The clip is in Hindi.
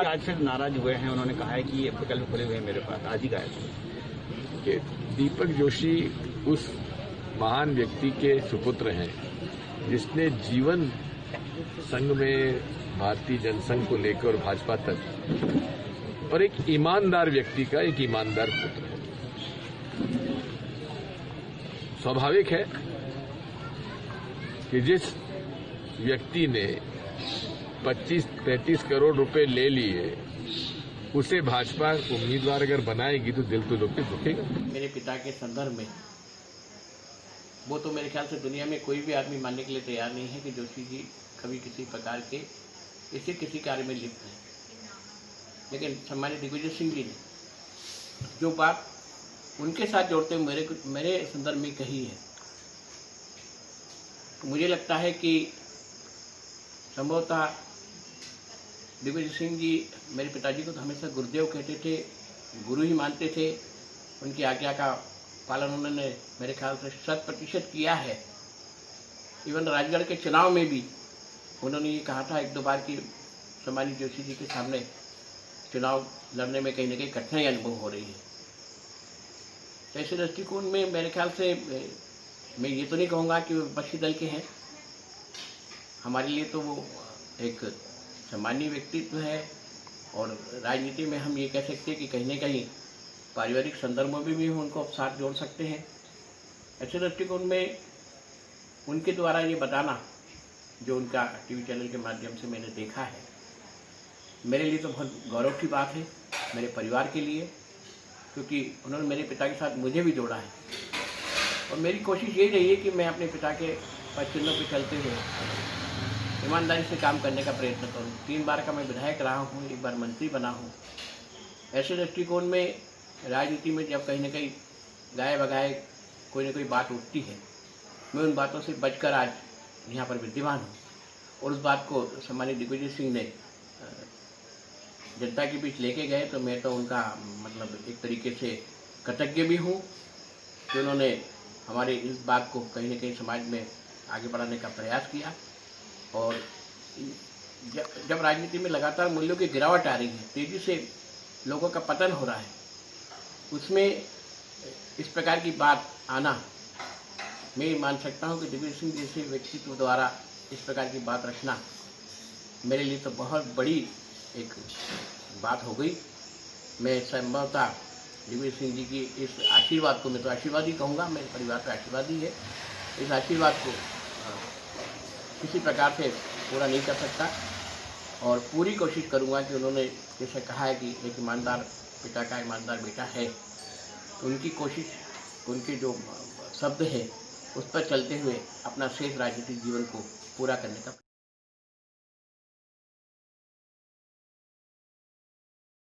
आज से नाराज हुए हैं, उन्होंने कहा है कि ये प्रकल्प खुले हुए हैं मेरे पास, आज ही गए कि दीपक जोशी उस महान व्यक्ति के सुपुत्र हैं जिसने जीवन संघ में भारतीय जनसंघ को लेकर भाजपा तक, और एक ईमानदार व्यक्ति का एक ईमानदार पुत्र है। स्वाभाविक है कि जिस व्यक्ति ने 25-35 करोड़ रुपए ले लिए, उसे भाजपा उम्मीदवार अगर बनाएगी तो दिल तो लोग के दुखेगा। मेरे पिता के संदर्भ में वो तो मेरे ख्याल से दुनिया में कोई भी आदमी मानने के लिए तैयार नहीं है कि जोशी जी कभी किसी प्रकार के किसी कार्य में लिप्त हैं। लेकिन सम्मानित दिग्विजय सिंह जी ने जो बात उनके साथ जोड़ते हुए मेरे संदर्भ में कही है, तो मुझे लगता है कि संभवतः दिग्विजय सिंह जी मेरे पिताजी को तो हमेशा गुरुदेव कहते थे, गुरु ही मानते थे। उनकी आज्ञा का पालन उन्होंने मेरे ख्याल से 100% किया है। इवन राजगढ़ के चुनाव में भी उन्होंने ये कहा था एक दो बार कि सम्मानित जोशी जी के सामने चुनाव लड़ने में कहीं ना कहीं कठिनाई अनुभव हो रही है। तो ऐसे दृष्टिकोण में मेरे ख्याल से मैं ये तो नहीं कहूँगा कि वो विपक्षी दल के हैं। हमारे लिए तो वो एक सम्मानीय व्यक्तित्व है, और राजनीति में हम ये कह सकते हैं कि कहीं न कहीं पारिवारिक संदर्भों में भी उनको साथ जोड़ सकते हैं। ऐसे दृष्टिकोण में उनके द्वारा ये बताना, जो उनका टीवी चैनल के माध्यम से मैंने देखा है, मेरे लिए तो बहुत गौरव की बात है, मेरे परिवार के लिए, क्योंकि उन्होंने मेरे पिता के साथ मुझे भी जोड़ा है। और मेरी कोशिश यही रही है कि मैं अपने पिता के पद चिन्हों पर चलते हुए ईमानदारी से काम करने का प्रयत्न करूं। 3 बार का मैं विधायक रहा हूं, 1 बार मंत्री बना हूं। ऐसे दृष्टिकोण में राजनीति में जब कहीं न कहीं गाए बगाए कोई न कोई बात उठती है, मैं उन बातों से बचकर आज यहाँ पर विद्यमान हूँ। और उस बात को सम्मानित दिग्विजय सिंह ने जनता के बीच लेके गए, तो मैं तो उनका मतलब एक तरीके से कृतज्ञ भी हूँ कि उन्होंने हमारे इस बात को कहीं न कहीं समाज में आगे बढ़ाने का प्रयास किया। और जब राजनीति में लगातार मूल्यों की गिरावट आ रही है, तेजी से लोगों का पतन हो रहा है, उसमें इस प्रकार की बात आना, मैं मान सकता हूं कि दिग्विजय सिंह जैसे व्यक्तित्व द्वारा इस प्रकार की बात रखना मेरे लिए तो बहुत बड़ी एक बात हो गई। मैं संभवतः दिग्विजय सिंह जी की इस आशीर्वाद को, मैं तो आशीर्वाद ही कहूँगा, मेरे परिवार का आशीर्वाद ही है, इस आशीर्वाद को किसी प्रकार से पूरा नहीं कर सकता। और पूरी कोशिश करूंगा कि उन्होंने जैसे कहा है कि एक ईमानदार पिता का ईमानदार बेटा है, तो उनकी कोशिश, उनके जो शब्द है उस पर चलते हुए अपना शेष राजनीतिक जीवन को पूरा करने का